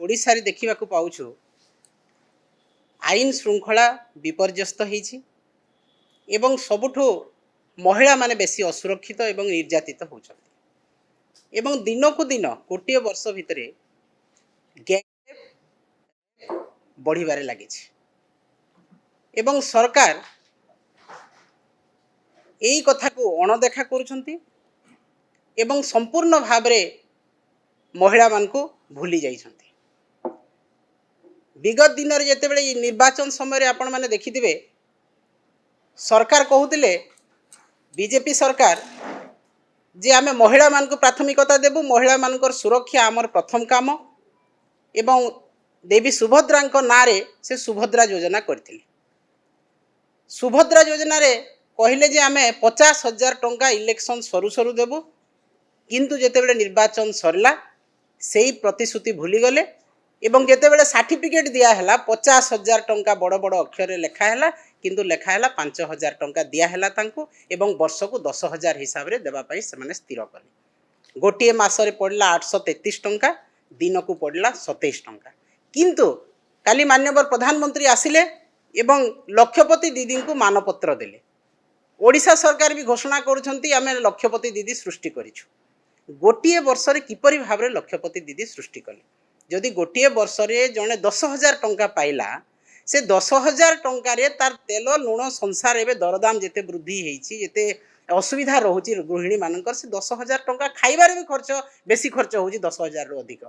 ओडिशा रे देखिबा को पाउछु आईन श्रृंखला विपर्यस्त होईछि एवं सबुठो महिला माने बेसी असुरक्षित एवं निर्यातित होउछथि एवं दिन को दिन गोटे वर्ष भितरे गैंग बढ़िबारे लागिछि एवं सरकार एई कथा को अणदेखा करूछंती एवं संपूर्ण भाबरे महिला मान को भूली जाइछंती। विगत दिन रे जेते बेले निर्वाचन समय आपण माने देखिथिबे सरकार कहूतिले बीजेपी सरकार जे आमे महिला मान को प्राथमिकता देबु महिला मानकर सुरक्षा आमर प्रथम काम एवं देवी सुभद्रा नारे से सुभद्रा योजना करथिले। सुभद्रा योजना रे कहले जे आमे 50,000 टंका इलेक्शन सरू सरू देबु किंतु जेते बेले निर्वाचन सरला सेही प्रतिश्रुति भूली गले एवं जेते बेले सर्टिफिकेट दिया हला 50,000 टंका बड़ बड़ अक्षर रे लेखा हला किंतु लेखा हला 5,000 टंका दिया हला तांको एवं वर्ष को 10,000 हिसाब रे देबा पई से माने स्थिर कले। गोटिए मास रे पड़ला 833 टंका दिन को पड़ला 27 टंका किंतु काली माननीय प्रधानमंत्री आसिले एवं लक्षपति दीदी को मानपत्र देले। ओडिशा सरकार भी घोषणा करूछंती आमे लक्षपति दीदी सृष्टि करिछु। गोटिए वर्ष रे किपरि भाबरे लक्षपति दीदी सृष्टि कले जदि गोटिए वर्ष रे जने 10,000 टंका पाइला से 10,000 टंका रे तार तेल लुण संसार एबे दरदाम जेते वृद्धि हेछि जेते असुविधा रहुछि गृहिणी मानकर से 10,000 टंका खाइबार भी खर्च बेसी खर्च होछि 10,000 रु अधिक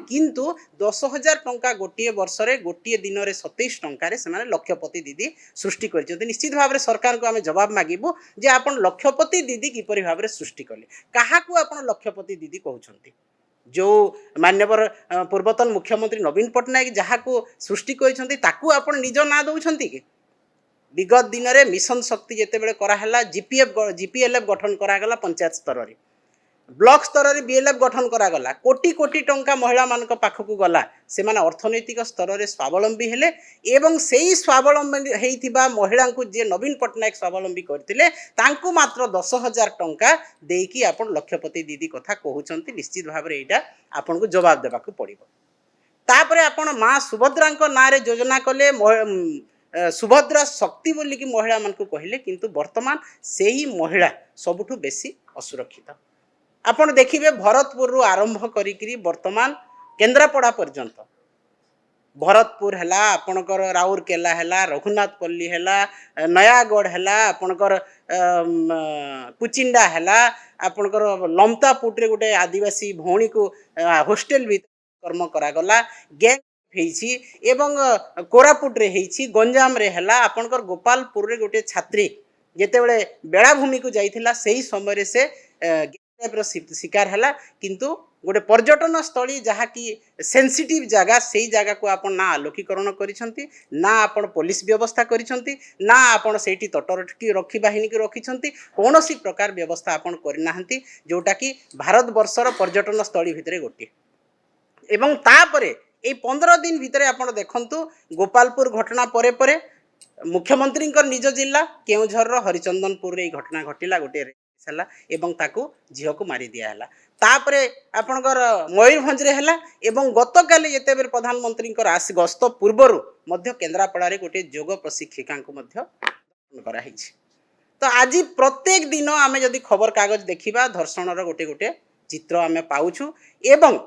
किंतु 10,000 टंका गोटिए वर्ष रे गोटिए दिन रे 27 टंका रे से लक्षपति दीदी सृष्टि करछथि। निश्चित भाव रे सरकार को आमे जवाब मागिबु जे आपण लक्षपति दीदी किपरि भाव रे सृष्टि कले काहा को आपण लक्षपति दीदी कहउछंती जो मान्यवर पूर्वतन मुख्यमंत्री नवीन पट्टनायक जहाँ को सृष्टि करछंती ताकू आपण निज ना दउछंती कि विगत दिन में मिशन शक्ति जिते बड़े कराला जीपीएलएफ गठन करागला पंचायत स्तर रे ब्लॉक स्तर रे बीएलएफ गठन करागला कोटी कोटी टंका महिला मान पाखक गला से माने अर्थनैतिक स्तर रे स्वावलंबी हेले एवं सेही स्वावलंबी हेइथिबा महिला को जे नवीन पट्टनायक स्वावलंबी करथिले तांकु मात्र 10,000 टंका देकी आपण लक्षपति दीदी कथा कहउचंती। निश्चित भाव रे एटा आपण को जवाब देबा को पड़िबो। तापरे आपण मां सुभद्रा नारे योजना कले सुभद्रा शक्ति बोली कि महिला मान को कहले किंतु वर्तमान से ही महिला सबुठु बेसी असुरक्षित। आपण देखिबे भरतपुर रु आरंभ करी वर्तमान केन्द्रापड़ा पर्यंत भरतपुर हैला आपणकर राउरकेला हैला रघुनाथपल्ली हैला नयागढ़ हैला आपणकर कुचिंडा हैला आपणकर लमतापुट रे गोटे आदिवासी भौणी को हॉस्टेल भी कर्म करागला गैंग हेछि एवं कोरापुट रे हेछि गंजाम रे हैला आपणकर गोपालपुर रे गोटे छात्री जेते बेले बेलाभूमि को जाइथिला सेही समय रे से शिकार हैला किंतु गोटे पर्यटन स्थली जहाँ की सेंसिटिव जगह सेही जगह को आपण ना आलोकीकरण करिसंती ना आपण पुलिस व्यवस्था करिसंती ना आपण सेठी तटरक्षी रक्षी बाहिनी को रखिसंती कोनोसी प्रकार व्यवस्था आपण करनाहंती जोटा की भारत वर्षर पर्यटन स्थली भितरे गोटे एवं तापरे ए 15 दिन भितर आपण देखंतु गोपालपुर घटना परे परे मुख्यमंत्री निज जिला केउझर हरिचंदनपुर रे घटना घटिला गोटे हला एवं ताकू झील को मारी दिया हला तापरे आपणकर मयूरभंज रे हला एवं गतकाली जेते बेर प्रधानमंत्री गस्त पूर्वरु मध्य केन्द्रापड़ा रे गोटे योग प्रशिक्षिका को मध्य करा हिछि। तो आज प्रत्येक दिन आमे जदि खबर कागज देखिबा धर्षणर गोटे गोटे चित्र आमे पाउछु एवं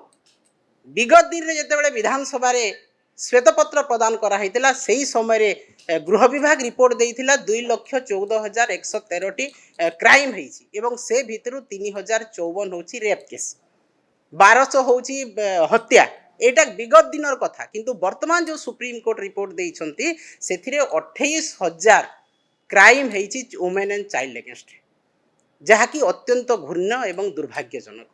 विगत दिन रे जेते बेले विधानसभा रे श्वेतपत्र प्रदान करा हितिला सेही समय रे गृह विभाग रिपोर्ट देइथिला 2,14,113 टी क्राइम हेछि एवं से भितरु 3,054 होछि रेप केस 1200 होछि हत्या एटा विगत दिनर कथा किंतु वर्तमान जो सुप्रीम कोर्ट रिपोर्ट देइछंती सेथिरे 28,000 क्राइम हेछि वुमेन एंड चाइल्ड अगेंस्ट जहा कि अत्यंत घृण्य एवं दुर्भाग्यजनक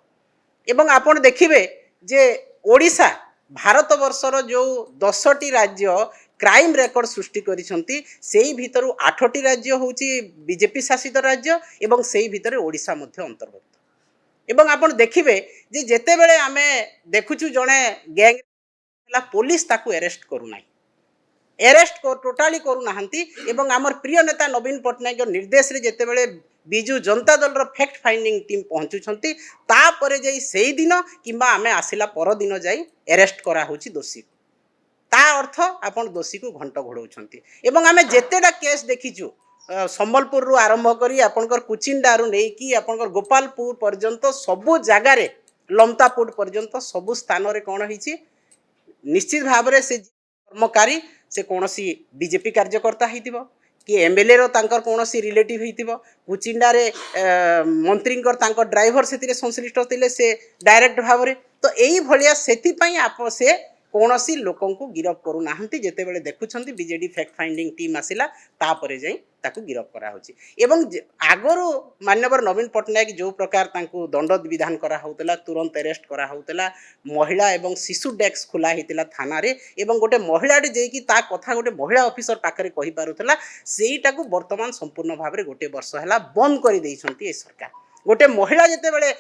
एवं आपण देखिबे जे ओडिशा भारत वर्षर जो 10टी राज्य क्राइम रेकर्ड सृष्टि करिसंती सेही भितरु 8टी राज्य होची बीजेपी शासित राज्य एवं सेही भितरे ओडिशा मध्य अंतर्गत एवं आपण देखिबे जे जेते बेले आमे देखुछु जणे गैंग हला पुलिस ताकू अरेस्ट करू नाही टोटाली करू नाहंती एवं हमर प्रिय नेता नवीन पट्टनायक निर्देश रे जेते बेले Biju Janata Dal fact finding team पहुँचुंट तापर जाई से दिन कि आम आसला पर दिन जाई अरेस्ट करा होची दोषी ता अर्थ आपण दोषी को घंट घोड़ाउछंती एवं आमे जेतेटा केस देखिछु संबलपुर रु आरंभ करी आपनकर कुचिंडारू नहीं कि आपनकर गोपालपुर पर्यंत सबु जगार लमतापुर पर्यंत सबु स्थान रे कौन होईछि निश्चित भाव में से कर्मकारी से कौन सी बीजेपी कार्यकर्ता होइतिबो कि एमएलए रो तांकर कौन सी रिलेटिव होइतिबो कुचिंडारे मंत्री तांकर ड्राइवर से संश्लिष्ट थिले से डायरेक्ट भाव में तो यही भाया से आप से कौन सी लोकों को गिरफ करू नाहंती जेतेबेले देखुछंती बीजेडी फैक्ट फाइंडिंग टीम आसिला तापरे जाई ताकू गिरफ करा होची एवं आगरो माननीय नवीन पट्टनायक जो प्रकार तांकू दंड विधान करा होतला तुरंत अरेस्ट करा होतला महिला एवं शिशु डेस्क खुला हितला थाना रे एवं गोटे महिलाटे जेकी ता कथा गोटे महिला ऑफिसर पाखरे कहि पारुतला सेईटाकू वर्तमान संपूर्ण भाव में गोटे वर्ष हैला बंद कर देइछंती ए सरकार गोटे महिला जेतेबेले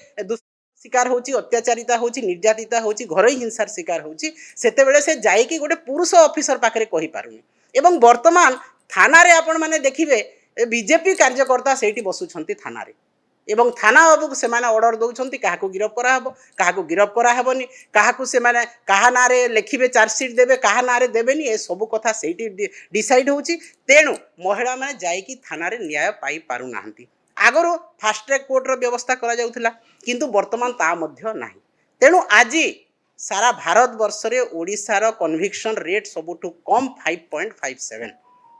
शिकार होची अत्याचारिता होची निर्यातिता होची घर हिंसार शिकार होची सेतेबेले से जाइकी गोटे पुरुष ऑफिसर पाखरे कहि पारुनी एवं वर्तमान थाना रे आपण माने देखिबे बीजेपी कार्यकर्ता सेठी बसुछंती थाना रे एवं थाना बाबू से माने ऑर्डर दउछंती काहाको गिरफ करा हबो काहाको गिरफ करा हबोनी काहाको से माने काहा नारे लिखिबे चार्जशीट देबे काहा नारे देबेनी ए सब कथा सेठी डिसाइड होची तेणु महिला माने जाइकी थाना रे न्याय पाई पारु नाहंती आगरो फास्ट ट्रैक कोर्ट रो व्यवस्था करा जाउथला किंतु वर्तमान ता मध्य नाही तेणु आज सारा भारत वर्ष रे ओडिसा रो कन्विक्शन रेट सबुठु कम 5.57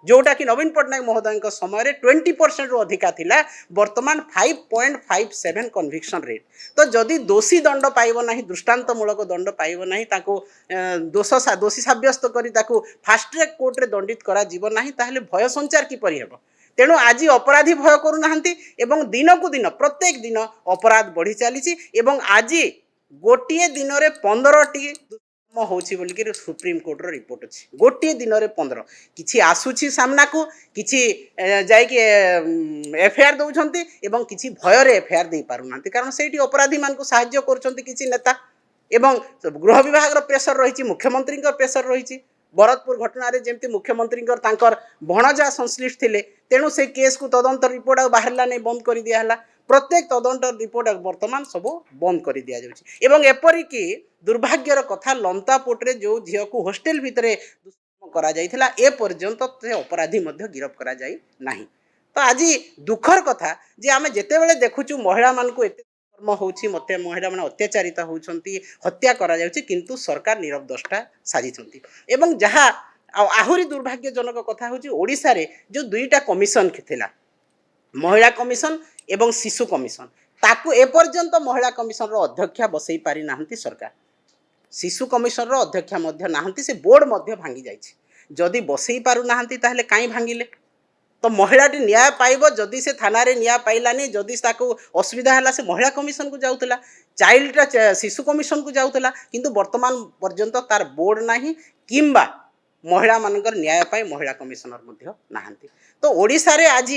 जोटा कि नवीन पट्टनायक महोदय समय 20% रु अधिका थिला वर्तमान 5.57 कन्विक्शन रेट तो जदि दोषी दंड पाइब नाही दृष्टांतमूलक दंड पाइब नाही ताको दोषी साब्यस्त करी ताको फास्ट ट्रैक कोर्ट रे दंडित करा जीव नाही ताहले भय संचार की परि हेबो तेणु आज अपराधी भय करू नाहंती एवं दिन को दिन प्रत्येक दिन अपराध बढ़ी चली एवं आज गोटे दिन में 15टी होची बोल कि सुप्रीम कोर्ट रो रिपोर्ट अच्छी गोटे दिन में 15 किछि आसुछि सामना को किछि जाइके एफआईआर दउछंती एवं किछि भयर एफआईआर दे पारु नांती कारण सेठी अपराधी मान को सहाय्य करछंती किछि नेता एवं गृह विभाग रो प्रेशर रहिछि मुख्यमंत्री को प्रेशर रहिछि भरतपुर घटना रे जेमती मुख्यमंत्री तांकर भणजा संश्लिष्ट थिले तेणु से केस को तदंत रिपोर्ट बाहरला नहीं बंद कर दिया हला प्रत्येक तदंत रिपोर्ट वर्तमान सब बंद कर दिया जाउछि एवं एपरिकी दुर्भाग्यर कथा लमतापुर रे जो झियो को हॉस्टेल भितरे दुष्कर्म करा जाइथिला ए पर्यंत से अपराधी मध्य गिरफ करा जाई नाही तो आज दुखर कथा जे आमे जेतेबेले देखुछु महिला मान को एते कर्म होछि मते महिला माने अत्याचारिता होउछंती हत्या करा जाउछि किंतु सरकार नीरव दष्टा साजिछंती एवं जहा आहुरी दुर्भाग्यजनक कथा होछि ओडिसा रे जो दुईटा कमिशन थिला महिला कमिशन एवं शिशु कमिशन ताकू एपर्यंत महिला कमिशन रो अध्यक्षा बसई पारि नाहंती सरकार शिशु कमिशन रो अध्यक्षा मध्य नाहंती से बोर्ड मध्य भांगी जाइछि जदि बसई पारु नाहंती ताहले काई भांगिले तो महिलाटी न्याय पाइब जदि से थाना रे न्याय पाइलानी जदि ताकू असुविधा है से महिला कमिशन को जाऊला चाइल्ड शिशु कमिशन को जाऊला किंतु वर्तमान पर्यंत तार बोर्ड नाही किंबा महिला मानकर न्याय पाई महिला कमिशनर मध्य नाहंती तो ओडिसा रे आज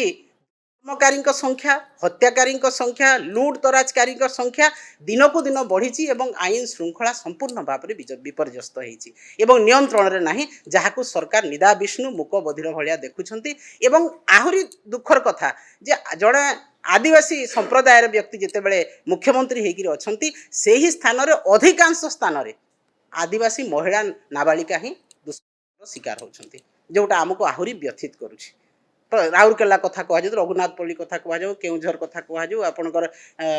कर्मकारी संख्या हत्याकारी संख्या लुट तराजकारी संख्या दिन को दिन बढ़ी एवं आईन श्रृंखला संपूर्ण भाव में विपर्यस्त होती एवं नियंत्रण में नहीं जहाँ सरकार निदा विष्णु मुक बधिर भाया देखुंट एवं आहरी दुखर कथा जे जड़े आदिवासी संप्रदायर व्यक्ति जितेबले मुख्यमंत्री होकर अच्छा से ही स्थान अधिकांश स्थान आदिवासी महिला नाबालिका ही दुष्कर्म शिकार होती जोटा आमको आहरी व्यथित करुच्ची तो राउरकेला कथा कह रघुनाथपल्ली कथा कह केउझर कथा कह आपणकर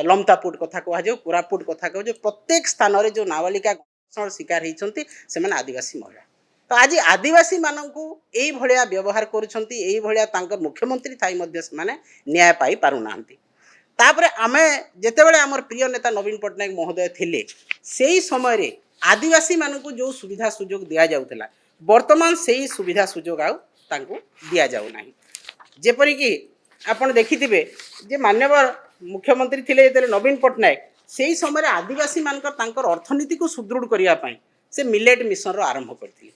लमतापुर कथा कह कोरापुट कथा कह प्रत्येक स्थान में जो नाबालिका शिकार होती से आदिवासी महिला तो आज आदिवासी मानू यही भाया व्यवहार कर मुख्यमंत्री थी न्याय पाई पारना तापर आमे जितेबले आमर प्रिय नेता नवीन पट्टनायक महोदय थिले से समय आदिवासी मानू जो सुविधा सुजोग दि जाऊला वर्तमान से ही सुविधा सुजोग दि जाऊना जेपरिकी आपण देखिथिबे जे मान्यवर मुख्यमंत्री थिले जेतेले नवीन पट्टनायक सेही समय आदिवासी मानकर तांकर अर्थनीति को सुदृढ़ करिया पई से मिलेट मिशन रो आरंभ करथिले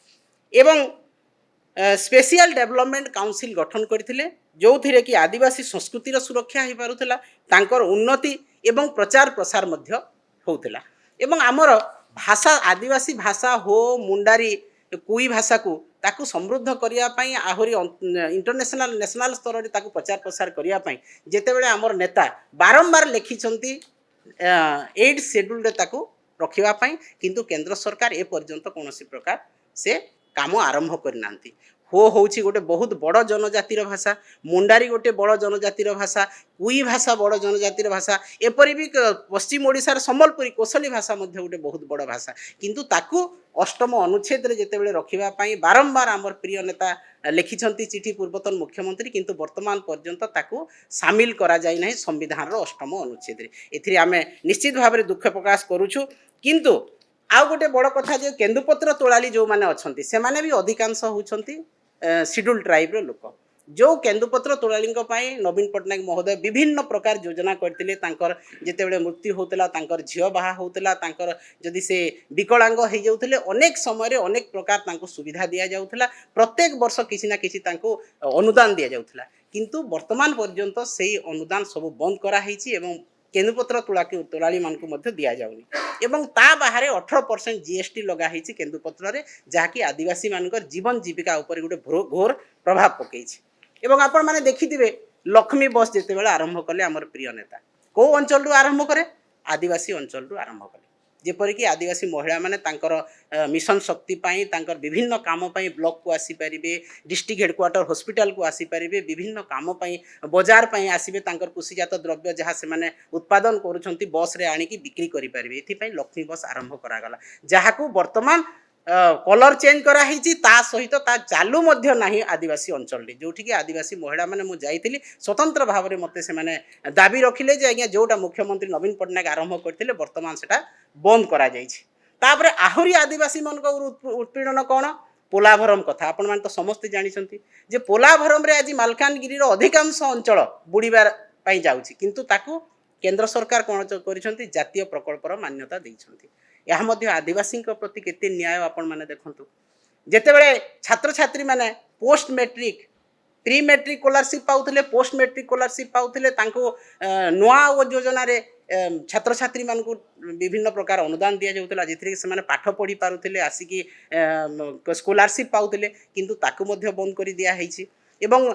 एवं स्पेशल डेवलपमेंट काउंसिल गठन करथिले जोथिरे कि आदिवासी संस्कृतिर सुरक्षा हो पारुथला तांकर उन्नति एवं प्रचार प्रसार मध्य होउथला एवं आमर भाषा आदिवासी भाषा हो मुंडारी कुई भाषा को ताकू समृद्ध करने आहरी इंटरनेशनल नेशनल स्तर में ताकू प्रचार प्रसार करने जितेबले आमर नेता बारंबार लिखिंट 8 शेड्यूल ताकू रखापी किंतु केंद्र सरकार ए पर्यंत कौन प्रकार से काम आरंभ करना हो होची गोटे बहुत बड़ जनजातिर भाषा मुंडारी गोटे बड़ जनजातिर भाषा कुई भाषा बड़ जनजातिर भाषा एपरी भी पश्चिम ओडिशार सम्बलपुरी कोसली भाषा मध्य गोटे बहुत बड़ भाषा किंतु ताकू अष्टम अनुच्छेद रे जेतेबेले रखिबा बारंबार आमर प्रिय नेता लिखिछंती चिठी पूर्वतन मुख्यमंत्री किंतु वर्तमान पर्यंत ताकू सामिल करा जाय नाही संविधान रो अष्टम अनुच्छेद रे एथिरे आमे निश्चित भाव में दुख प्रकाश करूछु किंतु आउ गोटे बड़ कथा जे केंदुपत्र तोलाली जो माने अछंती से माने भी अधिकांश होउछंती शेड्यूल ट्राइब लोक जो केंदुपत्र तोलाली नवीन पट्टनायक महोदय विभिन्न प्रकार योजना करते जितेबले मृत्यु होता झील बाहा होता जदि से विकलांग हो जाते अनेक समय अनेक प्रकार सुविधा दि जाऊला प्रत्येक वर्ष किसी ना किसी अनुदान दि जाऊला किंतु वर्तमान पर्यंत से अनुदान सब बंद कराई केंदुपत्र तोलाली मानक दि जाऊनी एवं ता बाहर 18% जीएसटी लगाई केंदुपत्र जहाँकि आदिवासी मानकर जीवन जीविका उपर गोटे घोर प्रभाव पकई एवं आपण मैंने देखिथे लक्ष्मी बस जिते बड़े आरंभ कले आमर प्रिय नेता कौ अंचल आरंभ करे आदिवासी अंचल आरंभ कले जेपरिक आदिवासी महिला माने तांकर मिशन शक्ति पाई तांकर विभिन्न काम पाई ब्लॉक को आसी परिबे डिस्ट्रिक्ट हेडक्वार्टर हॉस्पिटल को आसी परिबे विभिन्न काम पाई बाजार पाई आसीबे तांकर कृषिजात द्रव्य जहाँ से माने उत्पादन करूछंती बस रे आनी की बिक्री करि परिबे एथि पई लक्ष्मी बस आरंभ करागला जहाकू वर्तमान कलर चेंज कराई ता सहित ता चालू मध्य नाही आदिवासी अंचल जोठी आदिवासी महिला माने मु जाइथिली स्वतंत्र भाव में मते से माने दाबी रखिले जे आज्ञा जोटा मुख्यमंत्री नवीन पट्टनायक आरंभ करथिले वर्तमान सेटा बंद करा जाइछि तापरे आहुरी आदिवासी मन उत्पीड़न कौन पोलाभरम कथा आपण माने तो समस्त जानिछंती जे पोलाभरम रे आज मालकानगिरी रो अधिकांश अंचल बुड़ीबार पई जाउछि किंतु ताकू केंद्र सरकार कौन करिसंती जातीय प्रकल्पर मान्यता देइछंती यह मध्य आदिवासी प्रति केते न्याय आपण माने देखंतु जेतेबेले छात्र छात्री माने post matric pre matric scholarship पाउथिले पोस्ट मैट्रिक स्कॉलरशिप पाउथिले तांको नुआ योजना रे छात्र छात्री मान को विभिन्न प्रकार अनुदान दि जाउतला जिथरे से माने पाठ पढ़ी पारुथिले आसिकी स्कॉलरशिप पाउथिले किंतु ताकू मध्य बंद करि दिया हैछि एवं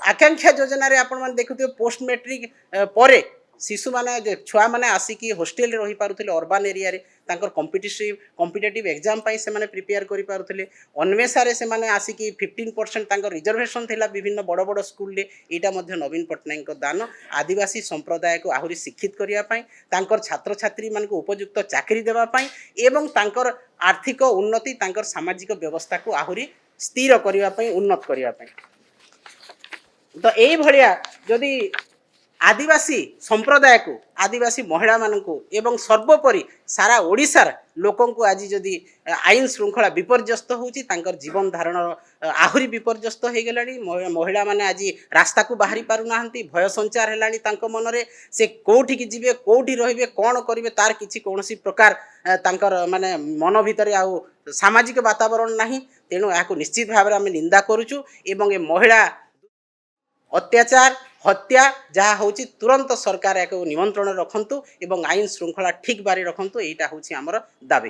आकांक्षा योजना रे आपण माने देखुथिबे पोस्ट मैट्रिक परे शिशु माने छुआ माने आसिकी हॉस्टेल रही पारुथिले अर्बन एरिया रे तांकर कॉम्पिटिटिव एग्जाम पाई से माने प्रिपेयर करि पारुथिले अन्वेषा रे से माने आसिकी 15% तांकर रिजर्वेशन थिला विभिन्न बड़ बड़ स्कूल रे एटा मध्य नवीन पट्टनायक को दान आदिवासी संप्रदाय को आहुरी शिक्षित करिया पाई तांकर छात्र छात्री मान को उपयुक्त चाकरी देबा पाई एवं तांकर आर्थिक उन्नति तांकर सामाजिक व्यवस्था को आहुरी स्थिर करिया पाई उन्नत करिया पाई तो एई भलिया जदी आदिवासी संप्रदाय को आदिवासी महिला मानू एवं सर्वोपरि सारा ओडिशार लोकों को आज जदि आईन श्रृंखला विपर्यस्त होची तांकर जीवन धारण आहुरी विपर्यस्त हो गलानी महिला माने आज रास्ता को बाहरी पारु नाहंती भय संचार हेलानी तांको मनरे से कोठी की जीवे कोठी रहिबे कोन करिवे तार किछि कोनोसी प्रकार तांकर माने मन भितरे आ सामाजिक वातावरण नाही तेणु याको निश्चित भाव में आम निंदा करूछु एवं ए महिला अत्याचार हत्या जहाँ हूँ तुरंत सरकार एक निमंत्रण रखंतु एवं आईन श्रृंखला ठीक बारी रखंतु एटा हूँ आमर दाबी।